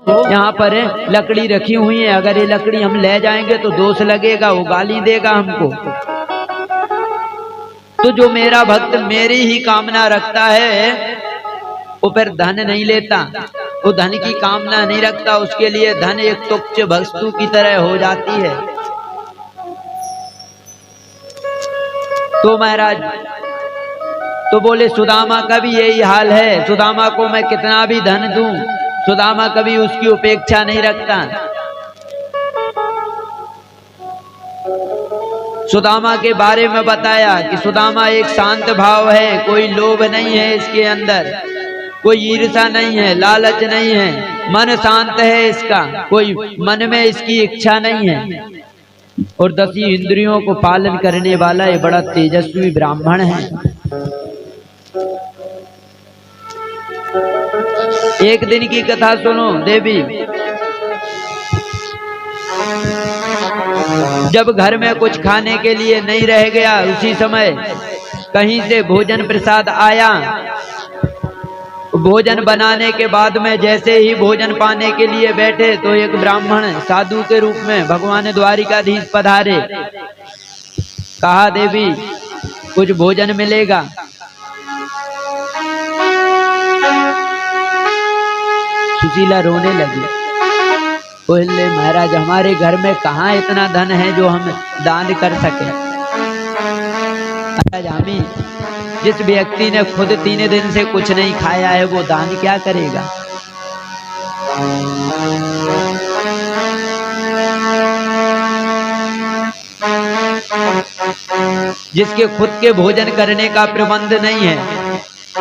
यहाँ पर लकड़ी रखी हुई है, अगर ये लकड़ी हम ले जाएंगे तो दोष लगेगा, वो गाली देगा हमको। तो जो मेरा भक्त मेरी ही कामना रखता है वो फिर धन नहीं लेता, वो धन की कामना नहीं रखता, उसके लिए धन एक तुच्छ वस्तु की तरह हो जाती है। तो महाराज तो बोले सुदामा का भी यही हाल है, सुदामा को मैं कितना भी धन दूं, सुदामा कभी उसकी उपेक्षा नहीं रखता। सुदामा के बारे में बताया कि सुदामा एक शांत भाव है, कोई लोभ नहीं है इसके अंदर, कोई ईर्ष्या नहीं है, लालच नहीं है, मन शांत है इसका, कोई मन में इसकी इच्छा नहीं है, और 10 इंद्रियों को पालन करने वाला ये बड़ा तेजस्वी ब्राह्मण है। एक दिन की कथा सुनो देवी। जब घर में कुछ खाने के लिए नहीं रह गया, उसी समय कहीं से भोजन प्रसाद आया। भोजन बनाने के बाद में जैसे ही भोजन पाने के लिए बैठे तो एक ब्राह्मण साधु के रूप में भगवान द्वारिकाधीश पधारे। कहा देवी कुछ भोजन मिलेगा। सुशीला रोने लगी, बोले महाराज हमारे घर में कहाँ इतना धन है जो हम दान कर सके। महाराज हमें जिस व्यक्ति ने खुद 3 दिन से कुछ नहीं खाया है वो दान क्या करेगा। जिसके खुद के भोजन करने का प्रबंध नहीं है,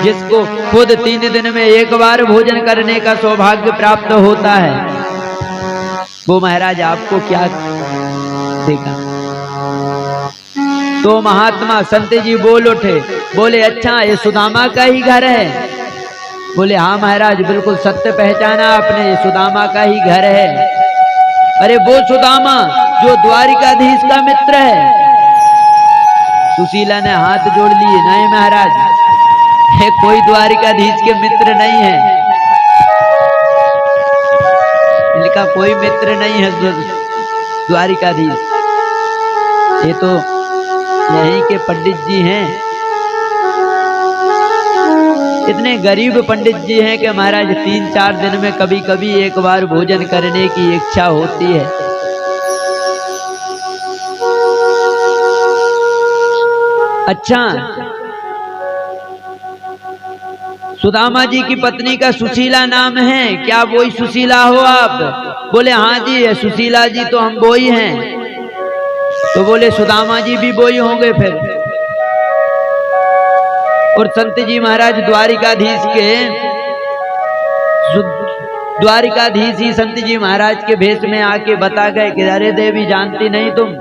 जिसको खुद 3 दिन में एक बार भोजन करने का सौभाग्य प्राप्त होता है, वो महाराज आपको क्या देगा। तो महात्मा संत जी बोल उठे, बोले अच्छा ये सुदामा का ही घर है। बोले हाँ महाराज बिल्कुल सत्य पहचाना आपने, ये सुदामा का ही घर है। अरे वो सुदामा जो द्वारिकाधीश का मित्र है। सुशीला ने हाथ जोड़ लिए, नहीं महाराज ये कोई द्वारिकाधीश के मित्र नहीं है, इनका कोई मित्र नहीं है द्वारिकाधीश, ये तो यहीं के पंडित जी हैं। इतने गरीब पंडित जी हैं कि महाराज 3-4 दिन में कभी कभी एक बार भोजन करने की इच्छा होती है। अच्छा सुदामा जी की पत्नी का सुशीला नाम है, क्या वही सुशीला हो आप। बोले हाँ जी है सुशीला जी तो हम वही हैं। तो बोले सुदामा जी भी वही होंगे फिर। और संत जी महाराज द्वारिकाधीश ही संत जी महाराज के भेष में आके बता गए कि अरे देवी जानती नहीं तुम,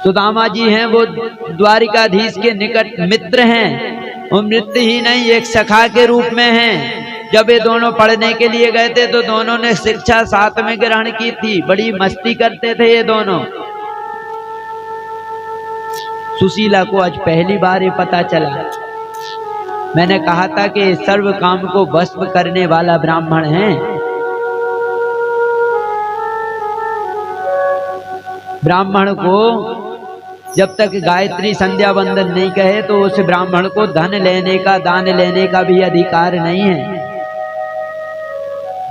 सुदामा जी हैं वो द्वारिकाधीश के निकट मित्र हैं। वो मित्र ही नहीं एक सखा के रूप में हैं। जब ये दोनों पढ़ने के लिए गए थे तो दोनों ने शिक्षा साथ में ग्रहण की थी, बड़ी मस्ती करते थे ये दोनों। सुशीला को आज पहली बार ये पता चला। मैंने कहा था कि सर्व काम को भस्म करने वाला ब्राह्मण है। ब्राह्मण को जब तक गायत्री संध्या वंदन नहीं कहे तो उस ब्राह्मण को धन लेने का दान लेने का भी अधिकार नहीं है।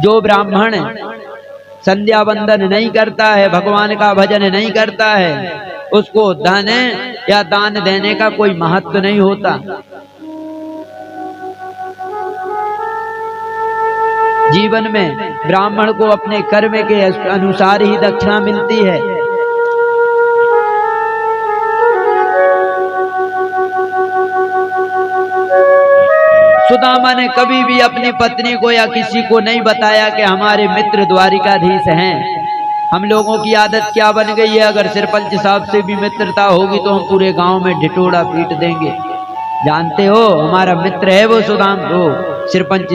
जो ब्राह्मण संध्या वंदन नहीं करता है, भगवान का भजन नहीं करता है, उसको धन या दान देने का कोई महत्व नहीं होता। जीवन में ब्राह्मण को अपने कर्म के अनुसार ही दक्षिणा मिलती है। सुदामा ने कभी भी अपनी पत्नी को या किसी को नहीं बताया कि हमारे मित्र द्वारिकाधीश हैं। हम लोगों की आदत क्या बन गई है, अगर सरपंच साहब से भी मित्रता होगी तो हम पूरे गांव में ढिटोड़ा पीट देंगे। जानते हो हमारा मित्र है वो सुदाम, वो सरपंच,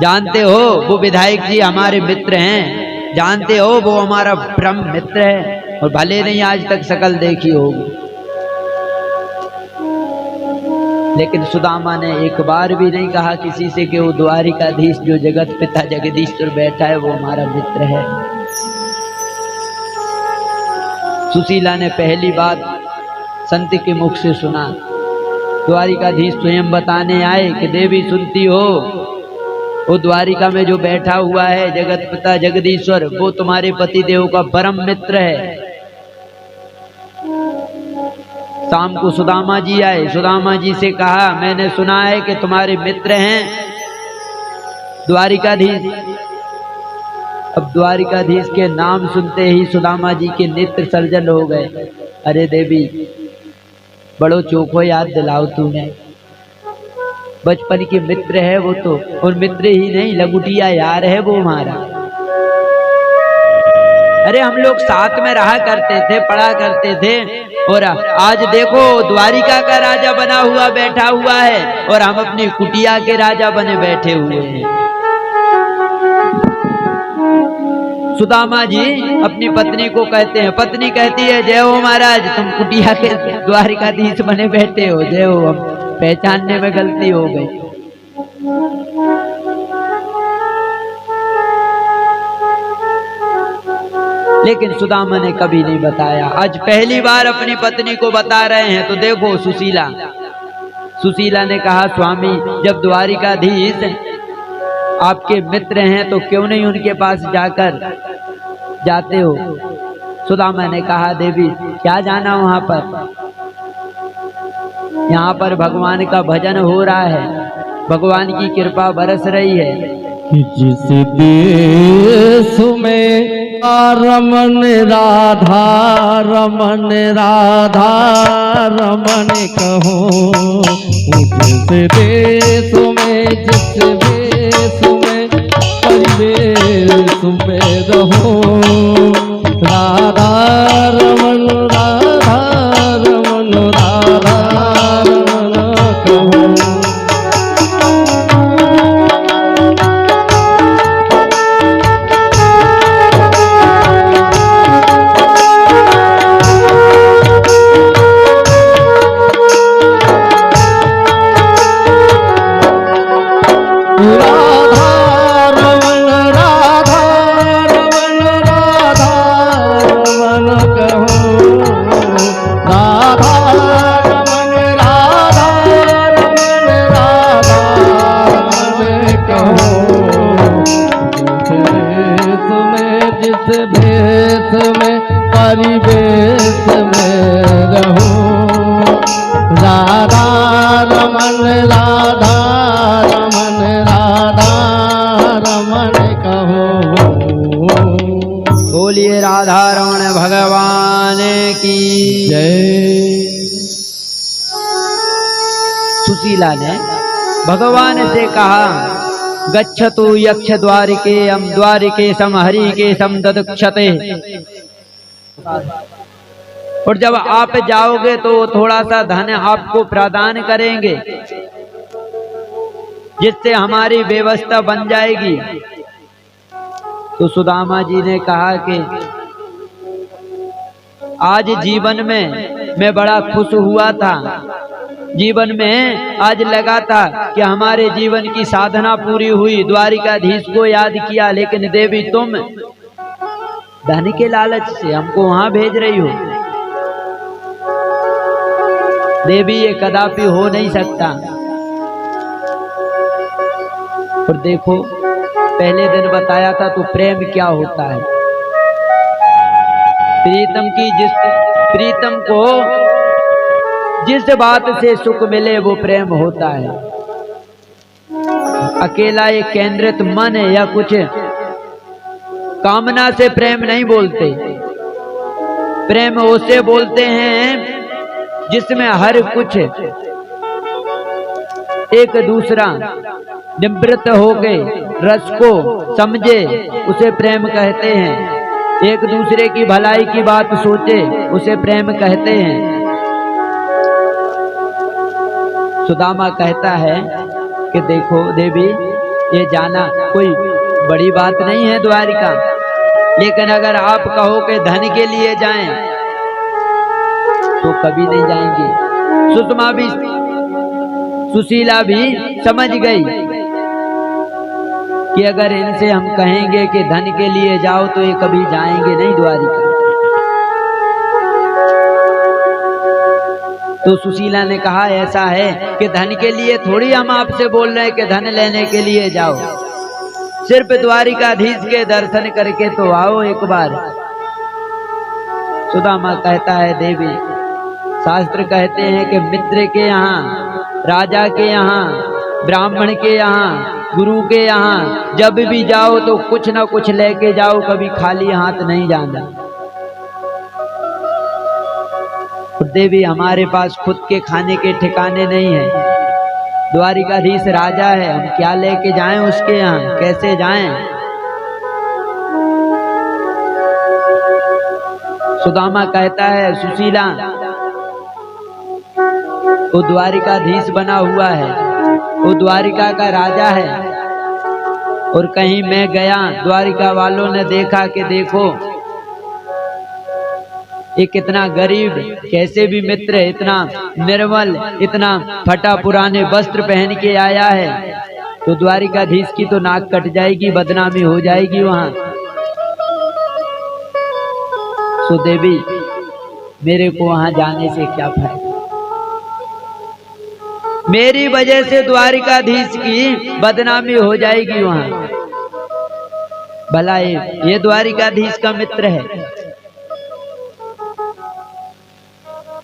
जानते हो वो विधायक जी हमारे मित्र हैं, जानते हो वो हमारा परम मित्र है, और भले नहीं आज तक शकल देखी होगी। लेकिन सुदामा ने एक बार भी नहीं कहा किसी से कि वो द्वारिकाधीश जो जगत पिता जगदीश्वर बैठा है वो हमारा मित्र है। सुशीला ने पहली बात संत के मुख से सुना। द्वारिकाधीश स्वयं बताने आए कि देवी सुनती हो, वो द्वारिका में जो बैठा हुआ है जगत पिता जगदीश्वर वो तुम्हारे पति देव का परम मित्र है। शाम को सुदामा जी आए, सुदामा जी से कहा मैंने सुना है कि तुम्हारे मित्र हैं द्वारिकाधीश। अब द्वारिकाधीश के नाम सुनते ही सुदामा जी के नेत्र सर्जन हो गए। अरे देवी बड़ो चोखो याद दिलाओ तूने, बचपन के मित्र है वो तो, और मित्र ही नहीं लंगुटिया यार है वो हमारा। अरे हम लोग साथ में रहा करते थे, पढ़ा करते थे, और आज देखो द्वारिका का राजा बना हुआ बैठा हुआ है और हम अपनी कुटिया के राजा बने बैठे हुए हैं। सुदामा जी अपनी पत्नी को कहते हैं, पत्नी कहती है जय हो महाराज, तुम कुटिया के द्वारिकाधीश बने बैठे हो, जय हो। हम पहचानने में गलती हो गई। लेकिन सुदामा ने कभी नहीं बताया। आज पहली बार अपनी पत्नी को बता रहे हैं। तो देखो सुशीला ने कहा स्वामी जब द्वारिकाधीश आपके मित्र हैं तो क्यों नहीं उनके पास जाते हो। सुदामा ने कहा देवी क्या जाना वहां पर, यहाँ पर भगवान का भजन हो रहा है, भगवान की कृपा बरस रही है। जिस देश में रमन राधा रमन राधा रमन कहो, जिस देश में जिस देश में परिवेश में रहो, राधा रमन राधा रमन राधा रमन कहो। भेष में परिवेश में रहो, राधा रमन राधा रमन राधा रमन कहो। बोलिए राधा रमण भगवान की जय। सुशीला ने भगवान से कहा गच्छतु यक्ष द्वारिके अम द्वारिके सम हरि के सम ददक्षते। और जब आप जाओगे तो थोड़ा सा धन आपको प्रदान करेंगे जिससे हमारी व्यवस्था बन जाएगी। तो सुदामा जी ने कहा कि आज जीवन में मैं बड़ा खुश हुआ था, जीवन में आज लगा था कि हमारे जीवन की साधना पूरी हुई, द्वारिकाधीश को याद किया, लेकिन देवी तुम धन के लालच से हमको वहां भेज रही हो। देवी ये कदापि हो नहीं सकता। और देखो पहले दिन बताया था तो प्रेम क्या होता है। प्रीतम को जिस बात से सुख मिले वो प्रेम होता है। अकेला एक केंद्रित मन या कुछ कामना से प्रेम नहीं बोलते। प्रेम उसे बोलते हैं जिसमें हर कुछ एक दूसरा निवृत्त होके रस को समझे, उसे प्रेम कहते हैं। एक दूसरे की भलाई की बात सोचे, उसे प्रेम कहते हैं। सुदामा कहता है कि देखो देवी ये जाना कोई बड़ी बात नहीं है द्वारिका, लेकिन अगर आप कहो कि धन के लिए जाएं तो कभी नहीं जाएंगे। सुषमा भी सुशीला भी समझ गई कि अगर इनसे हम कहेंगे कि धन के लिए जाओ तो ये कभी जाएंगे नहीं द्वारिका। तो सुशीला ने कहा ऐसा है कि धन के लिए थोड़ी हम आपसे बोल रहे हैं कि धन लेने के लिए जाओ, सिर्फ द्वारिकाधीश के दर्शन करके तो आओ एक बार। सुदामा कहता है देवी, शास्त्र कहते हैं कि मित्र के यहाँ, राजा के यहाँ, ब्राह्मण के यहाँ, गुरु के यहाँ जब भी जाओ तो कुछ ना कुछ लेके जाओ, कभी खाली हाथ नहीं जाना। देवी हमारे पास खुद के खाने के ठिकाने नहीं है, द्वारिकाधीश राजा है, हम क्या लेके जाएं उसके यहाँ, कैसे जाएं। सुदामा कहता है सुशीला, वो द्वारिकाधीश बना हुआ है, वो द्वारिका का राजा है, और कहीं मैं गया द्वारिका वालों ने देखा कि देखो ये कितना गरीब, कैसे भी मित्र है, इतना निर्मल, इतना फटा पुराने वस्त्र पहन के आया है, तो द्वारिकाधीश की तो नाक कट जाएगी, बदनामी हो जाएगी वहां। सो देवी मेरे को वहां जाने से क्या फायदा, मेरी वजह से द्वारिकाधीश की बदनामी हो जाएगी वहां। भला ये द्वारिकाधीश का मित्र है,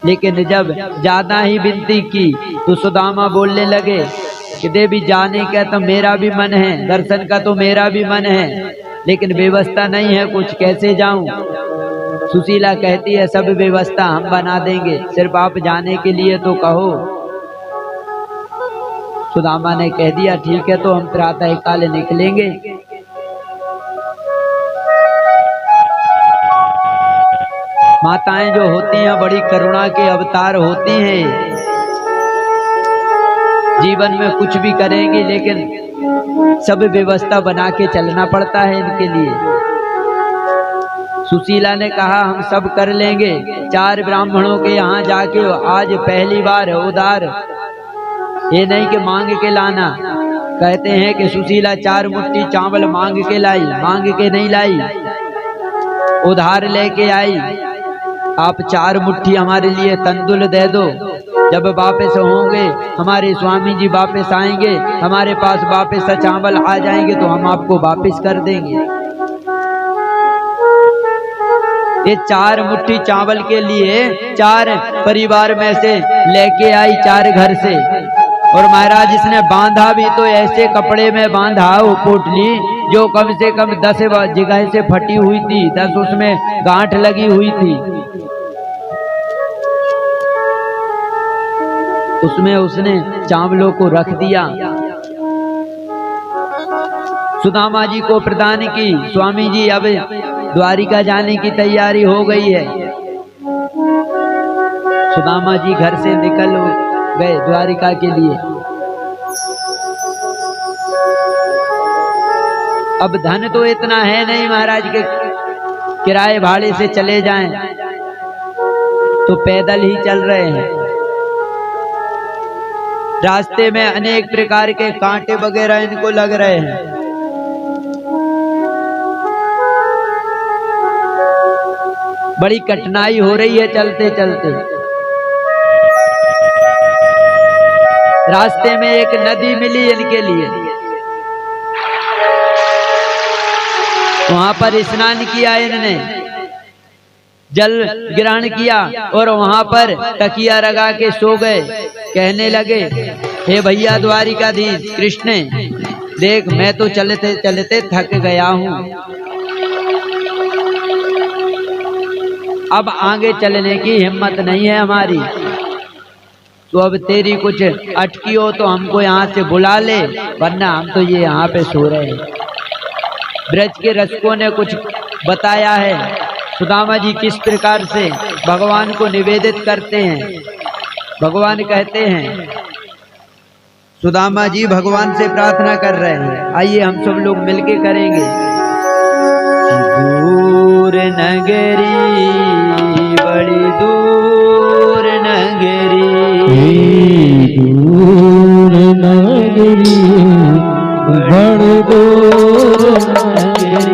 लेकिन जब ज्यादा ही विनती की तो सुदामा बोलने लगे कि देवी जाने का तो मेरा भी मन है, दर्शन का तो मेरा भी मन है, लेकिन व्यवस्था नहीं है कुछ, कैसे जाऊं। सुशीला कहती है सब व्यवस्था हम बना देंगे, सिर्फ आप जाने के लिए तो कहो। सुदामा ने कह दिया ठीक है, तो हम प्रातः काल निकलेंगे। माताएं जो होती हैं बड़ी करुणा के अवतार होती हैं, जीवन में कुछ भी करेंगी लेकिन सब व्यवस्था बना के चलना पड़ता है इनके लिए। सुशीला ने कहा हम सब कर लेंगे, 4 ब्राह्मणों के यहाँ जाके आज पहली बार उधार, ये नहीं कि मांग के लाना। कहते हैं कि सुशीला 4 मुट्ठी चावल मांग के लाई, मांग के नहीं लाई, उधार लेके आई। आप 4 मुट्ठी हमारे लिए तंदुल दे दो, जब वापस होंगे हमारे स्वामी जी वापस आएंगे, हमारे पास वापस चावल आ जाएंगे तो हम आपको वापस कर देंगे। ये 4 मुट्ठी चावल के लिए 4 परिवार में से लेके आई, 4 घर से। और महाराज इसने बांधा भी तो ऐसे कपड़े में बांधा वो पोटली जो कम से कम 10 जगह से फटी हुई थी, 10 उसमें गांठ लगी हुई थी। उसमें उसने चावलों को रख दिया, सुदामा जी को प्रदान की। स्वामी जी अब द्वारिका जाने की तैयारी हो गई है। सुदामा जी घर से निकल गए द्वारिका के लिए। अब धन तो इतना है नहीं महाराज के किराए भाड़े से चले जाएं, तो पैदल ही चल रहे हैं। रास्ते में अनेक प्रकार के कांटे वगैरह इनको लग रहे हैं। बड़ी कठिनाई हो रही है चलते चलते। रास्ते में एक नदी मिली इनके लिए, वहां पर स्नान किया इन्होंने, जल ग्रहण किया और वहां पर तकिया लगा के सो गए। कहने लगे हे भैया द्वारिकाधीश कृष्ण, देख मैं तो चलते चलते थक गया हूं, अब आगे चलने की हिम्मत नहीं है हमारी, तो अब तेरी कुछ अटकी हो तो हमको यहाँ से बुला ले, वरना हम तो ये यहाँ पे सो रहे हैं। ब्रज के रसिकों ने कुछ बताया है सुदामा जी किस प्रकार से भगवान को निवेदित करते हैं। भगवान कहते हैं, सुदामा जी भगवान से प्रार्थना कर रहे हैं, आइए हम सब लोग मिलके करेंगे। दूर नगरी बड़ी दूर नगरी, दूर नगरी बड़ी दूर नगरी।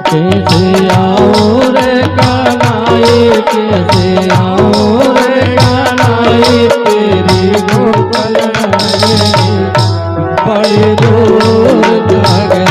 कैसे आओ रे कनाई, कैसे आओ रे कनाई, तेरी गोकुल नगरी बड़ी दूर नगरी।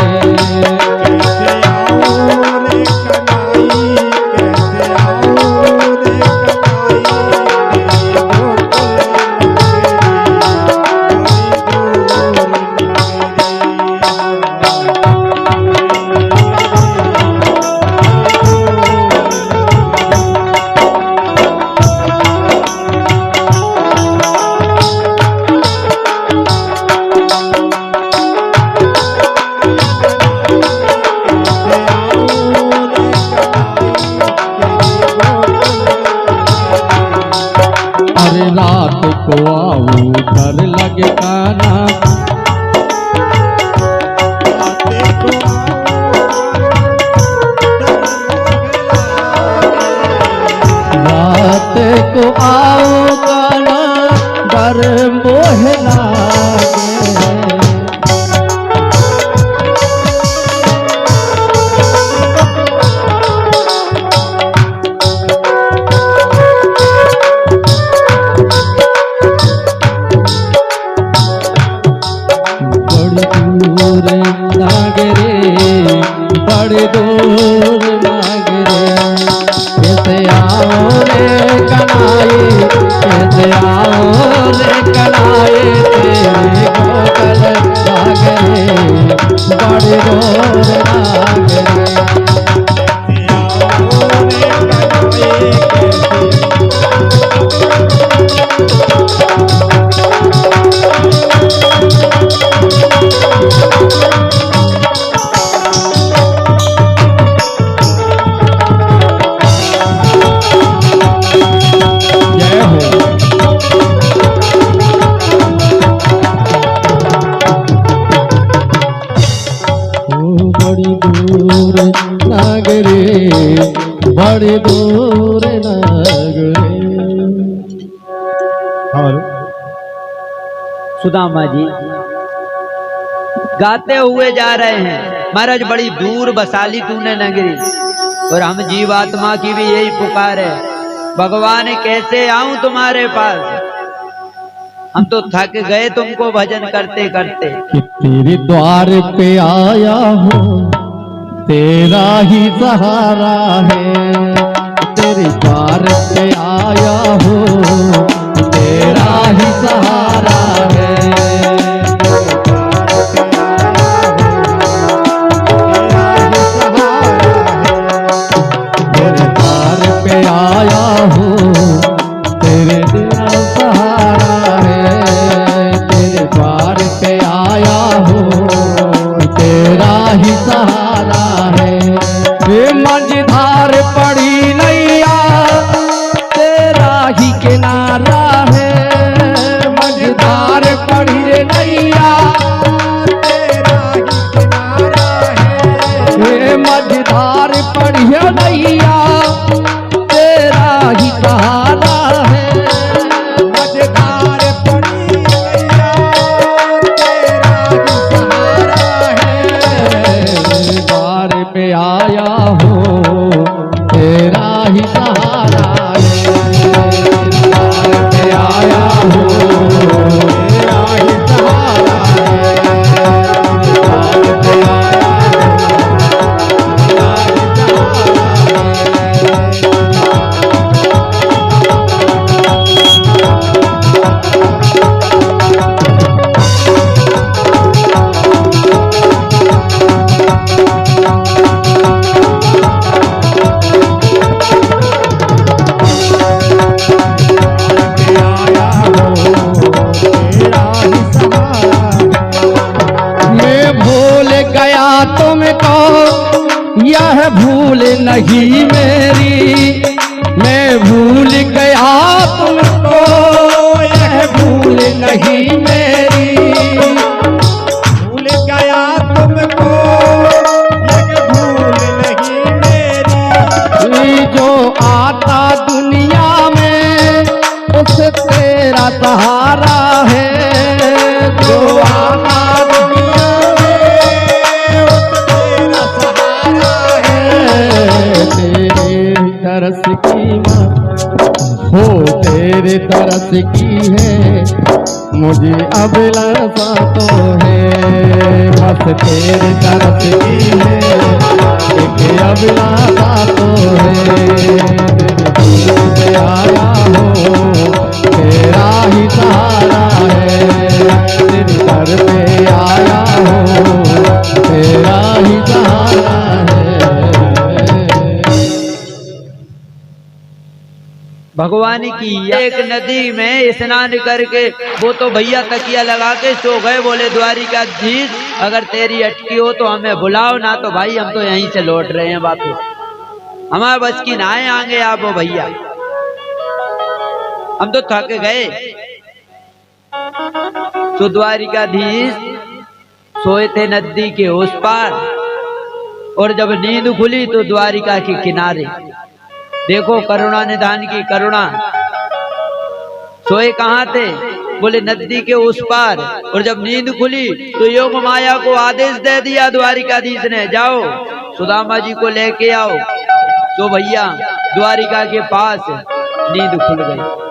रात को आऊं डर लगे काना, रात को आओ काना डर मोह लागे। बड़ी दूर नगरी। कैसे आओ रे कनाई, कैसे आओ रे कनाई, तेरी गोकुल नगरी बड़ी दूर नगरी। बड़ी दूर नगरी। और सुदामा जी गाते हुए जा रहे हैं, महाराज बड़ी दूर बसाली तूने नगरी, और हम जीवात्मा की भी यही पुकार है, भगवान कैसे आऊं तुम्हारे पास, हम तो थक गए तुमको भजन करते करते। कि तेरे द्वार पे आया हूँ, तेरा ही सहारा है, तेरे द्वार पे आया हूँ, तेरा ही सहारा है। तेरे द्वार पे आया हूँ, तेरे तेरा सहारा है, तेरे द्वार पे आया हूँ, तेरा ही सहारा है। वे मझधार पड़ी नैया, तेरा ही किनारा है, मझधार पड़ी रे नैया, तेरा ही किनारा है। वे मझधार पड़ी है नैया, तेरा ही सहारा है, मझधार पड़ी नैया, तेरा ही सहारा है। द्वार पे आया हूँ, तेरा ही सहारा है, द्वार पे आया हूँ, तेरा ही सहारा है, द्वार पे आया तुमको यह भूल नहीं मेरी, मैं भूल गया तुमको यह भूल नहीं मेरी, भूल गया तुमको यह भूल नहीं मेरी। जो आज तेरा सहारा है, जो आका दुनिया में उस तेरा सहारा है। तेरे तरस की हो तेरे तरस की है, मुझे अभिलाषा तो है, बस तेरे तरस की है, एक अभिलाषा तो है। तेरे दूर से आया हो, तेरा ही सहारा है, तेरे दर पे आया हो, तेरा ही सहारा है। भगवान की एक नदी में स्नान करके वो तो भैया तकिया लगा के सो गए। बोले द्वारिकाधीश अगर तेरी अटकी हो तो हमें बुलाओ, ना तो भाई हम तो यहीं से लौट रहे हैं वापस, हमारे बस की ना है आगे आप वो भैया, हम तो थक गए। तो द्वारिकाधीश सोए थे नदी के उस पार, और जब नींद खुली तो द्वारिका के किनारे। देखो करुणा निधान की करुणा। सोए कहाँ थे? बोले नदी के उस पार। और जब नींद खुली तो योग माया को आदेश दे दिया द्वारिकाधीश ने, जाओ सुदामा जी को लेके आओ। तो भैया द्वारिका के पास नींद खुल गई।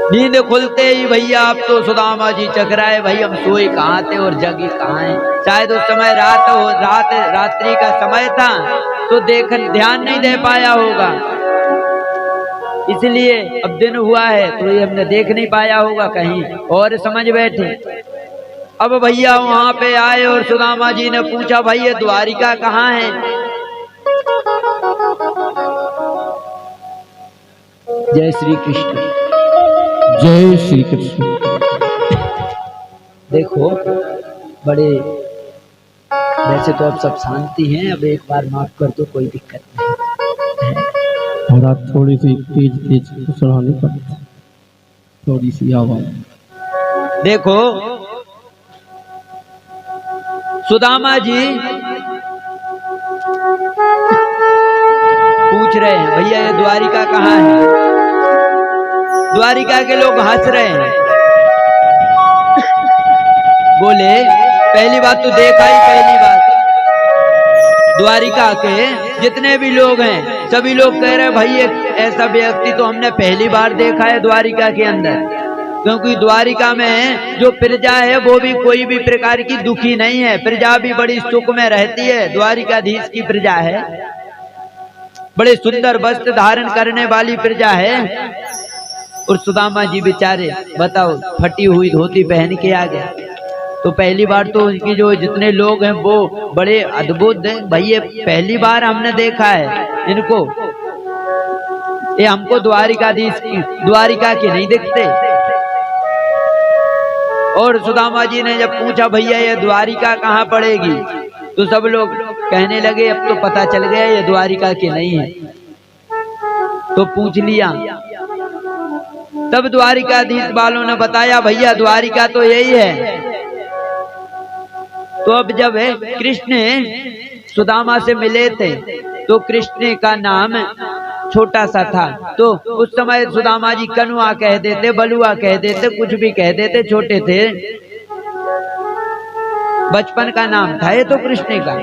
नींद खुलते ही भैया अब तो सुदामा जी चकराए, भाई हम सोए कहाँ थे और जगे कहाँ हैं। शायद उस समय रात्रि का समय था तो ध्यान नहीं दे पाया होगा, इसलिए अब दिन हुआ है तो ये हमने देख नहीं पाया होगा, कहीं और समझ बैठे। अब भैया वहां पे आए और सुदामा जी ने पूछा, भाई ये द्वारिका कहाँ है? जय श्री कृष्ण। जय श्री कृष्ण। देखो बड़े, वैसे तो अब सब शांति हैं, अब एक बार माफ कर दो, कोई दिक्कत नहीं। और आप थोड़ी सी तेज सुनानी पड़ती, थोड़ी सी आवाज। देखो सुदामा जी पूछ रहे हैं, भैया ये द्वारिका कहाँ है? द्वारिका के लोग हंस रहे हैं। बोले पहली बात तो देखा ही, पहली बात द्वारिका के जितने भी लोग हैं सभी लोग कह रहे हैं, भाई एक ऐसा व्यक्ति तो हमने पहली बार देखा है द्वारिका के अंदर। क्योंकि द्वारिका में जो प्रजा है वो भी कोई भी प्रकार की दुखी नहीं है, प्रजा भी बड़ी सुख में रहती है। द्वारिकाधीश की प्रजा है, बड़े सुंदर वस्त्र धारण करने वाली प्रजा है। और सुदामा जी बेचारे बताओ फटी हुई धोती पहन के आ गए। तो पहली बार तो उनकी जो जितने लोग हैं वो बड़े अद्भुत हैं, भाई ये पहली बार हमने देखा है इनको, ये हमको द्वारिकाधीश की द्वारिका के नहीं दिखते। और सुदामा जी ने जब पूछा भैया ये द्वारिका कहाँ पड़ेगी, तो सब लोग कहने लगे अब तो पता चल गया ये द्वारिका के नहीं है। तो पूछ लिया, तब द्वारिकाधीश वालों ने बताया भैया द्वारिका तो यही है। तो अब जब कृष्ण सुदामा से मिले थे तो कृष्ण का नाम छोटा सा था, तो उस समय सुदामा जी कनुआ कह देते, बलुआ कह देते, कुछ भी कह देते, छोटे थे, बचपन का नाम था ये तो कृष्ण का।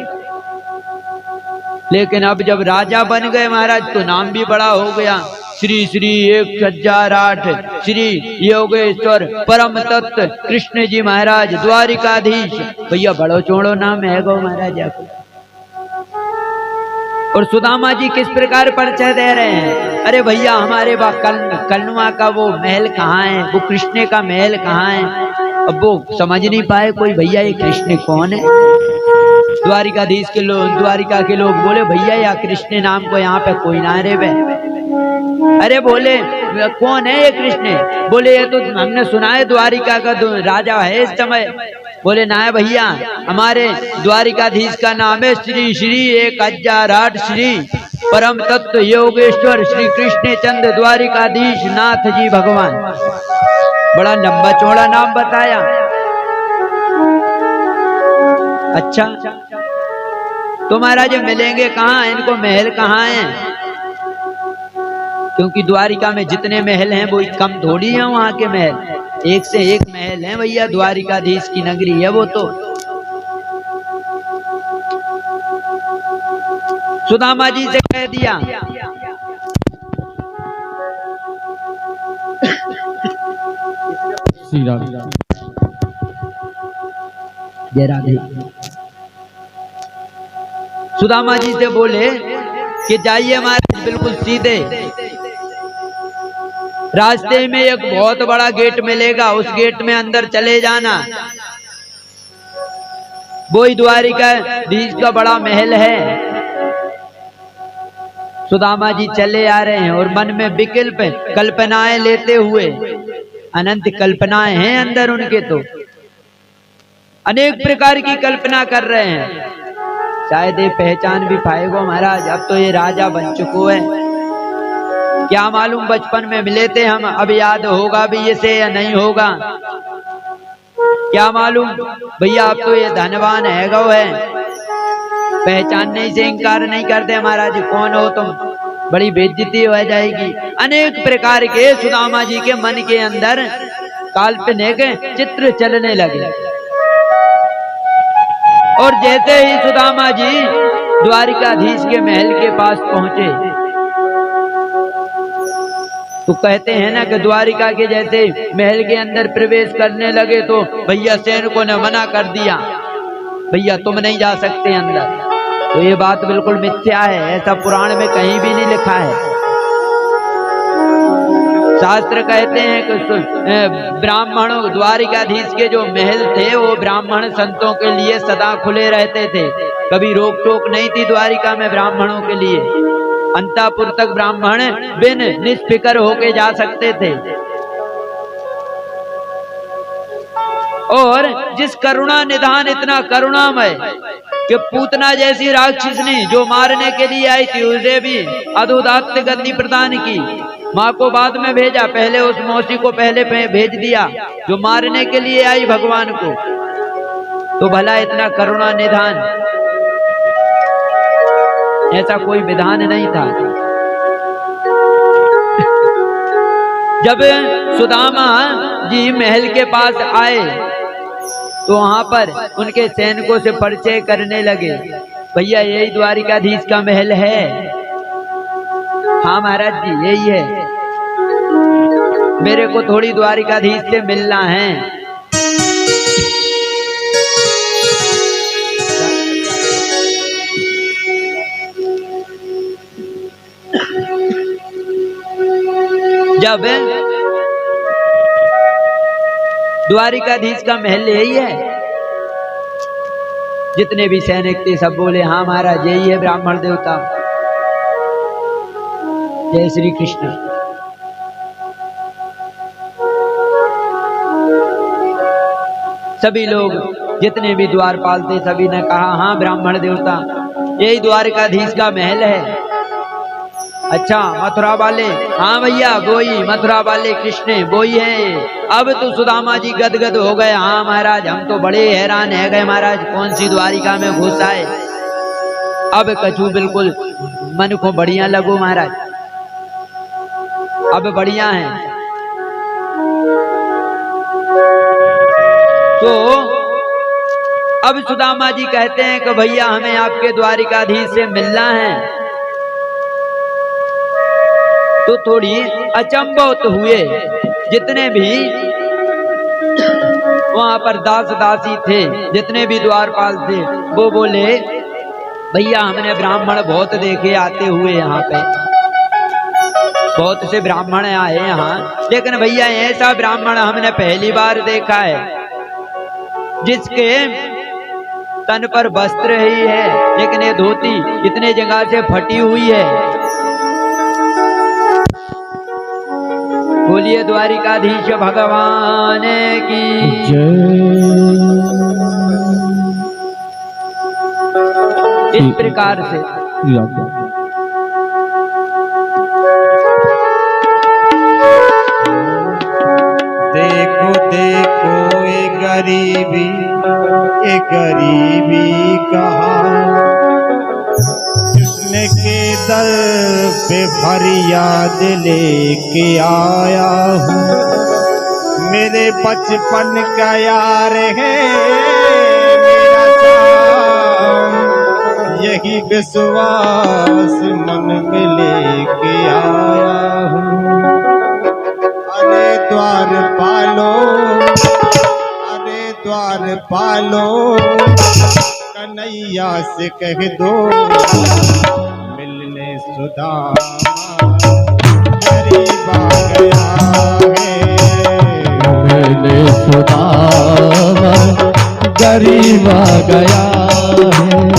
लेकिन अब जब राजा बन गए महाराज तो नाम भी बड़ा हो गया, श्री श्री 1008 श्री योगेश्वर परम तत्व कृष्ण जी महाराज द्वारिकाधीश। भैया बड़ो चौड़ो नाम है गो महाराजा को। और सुदामा जी किस प्रकार परिचय दे रहे हैं, अरे भैया हमारे कलनुआ का वो महल कहाँ है, वो कृष्ण का महल कहाँ है। अब वो समझ नहीं पाए कोई भैया ये कृष्ण कौन है। द्वारिकाधीश के लोग, द्वारिका के लोग बोले भैया या कृष्ण नाम को यहाँ पे कोई ना रे बे। अरे बोले कौन है ये कृष्ण? बोले ये तो हमने सुना है द्वारिका का राजा है इस समय। बोले ना है भैया, हमारे द्वारिकाधीश का नाम है श्री श्री 1008 श्री परम तत्व योगेश्वर श्री कृष्ण चंद्र द्वारिकाधीश नाथ जी भगवान। बड़ा लंबा चौड़ा नाम बताया। अच्छा तो महाराज मिलेंगे कहाँ, इनको महल कहाँ है? क्योंकि द्वारिका में जितने महल हैं वो कम थोड़ी हैं वहां के महल, एक से एक महल हैं भैया, द्वारिकाधीश की नगरी है वो तो। सुदामा जी से कह दिया श्री राम। जय राधे। सुदामा जी से बोले कि जाइए महाराज बिल्कुल सीधे, रास्ते में एक बहुत बड़ा गेट मिलेगा, उस गेट में अंदर चले जाना, वही द्वारिकाधीश का बड़ा महल है। सुदामा जी चले आ रहे हैं और मन में विकल्प कल्पनाएं लेते हुए, अनंत कल्पनाएं हैं अंदर उनके, तो अनेक प्रकार की कल्पना कर रहे हैं। शायद ये पहचान भी पाएगा महाराज, अब तो ये राजा बन चुको है, क्या मालूम बचपन में मिले थे हम, अब याद होगा भी इसे या नहीं होगा, क्या मालूम भैया, अब तो ये धनवान है गो है, पहचानने से इंकार नहीं करते महाराज, कौन हो तुम, बड़ी बेइज्जती हो जाएगी। अनेक प्रकार के सुदामा जी के मन के अंदर काल्पनिक चित्र चलने लगे। और जैसे ही सुदामा जी द्वारिकाधीश के महल के पास पहुंचे, तो कहते हैं ना कि द्वारिका के जैसे महल के अंदर प्रवेश करने लगे तो भैया सैनिकों ने मना कर दिया, भैया तुम नहीं जा सकते अंदर। तो ये बात बिल्कुल मिथ्या है, ऐसा पुराण में कहीं भी नहीं लिखा है। शास्त्र कहते हैं कि ब्राह्मणों, द्वारिकाधीश के जो महल थे वो ब्राह्मण संतों के लिए सदा खुले रहते थे, कभी रोक टोक नहीं थी द्वारिका में ब्राह्मणों के लिए, अंतापुर तक ब्राह्मण बिन निष्फिकर होके जा सकते थे। और जिस करुणा निधान, इतना करुणामय कि पूतना जैसी राक्षसनी जो मारने के लिए आई थी, उसे भी अधोदात्त गति प्रदान की, माँ को बाद में भेजा, पहले उस मौसी को पहले भेज दिया जो मारने के लिए आई भगवान को। तो भला इतना करुणा निधान, ऐसा कोई विधान नहीं था। जब सुदामा जी महल के पास आए तो वहां पर उनके सैनिकों से परिचय करने लगे, भैया यही द्वारिकाधीश का महल है। हाँ महाराज जी यही है, मेरे को थोड़ी द्वारिकाधीश से मिलना है। जब द्वारिकाधीश का महल यही है, जितने भी सैनिक थे सब बोले हाँ महाराज यही है ब्राह्मण देवता। जय श्री कृष्ण। सभी लोग जितने भी द्वारपाल थे सभी ने कहा हाँ ब्राह्मण देवता यही द्वारिकाधीश का महल है। अच्छा मथुरा वाले, हाँ भैया वही मथुरा वाले कृष्ण वही है। अब तो सुदामा जी गदगद हो गए, हाँ महाराज हम तो बड़े हैरान है गए महाराज, कौन सी द्वारिका में घुस आए। अब कछु बिल्कुल मन को बढ़िया लगो महाराज, अब बढ़िया है। तो अब सुदामा जी कहते हैं कि भैया हमें आपके द्वारिकाधीश से मिलना है। तो थोड़ी अचंभित हुए जितने भी वहां पर दास दासी थे, जितने भी द्वारपाल थे, वो बोले भैया हमने ब्राह्मण बहुत देखे आते हुए, यहाँ पे बहुत से ब्राह्मण आए यहाँ, लेकिन भैया ऐसा ब्राह्मण हमने पहली बार देखा है जिसके तन पर वस्त्र ही है लेकिन ये धोती इतने जगह से फटी हुई है। बोलिए द्वारिकाधीश भगवान की जय। इस प्रकार से देखो देखो ये गरीबी कहाँ, उनके दर पे फरियाद लेके आया हूँ। मेरे बचपन का यार है मेरा जान, यही विश्वास मन में लेके आया हूँ। अरे द्वार पालो कन्हैया से कह दो, मिलने सुदामा गरीब आ गया है। मिलने सुदामा गरीब आ गया है।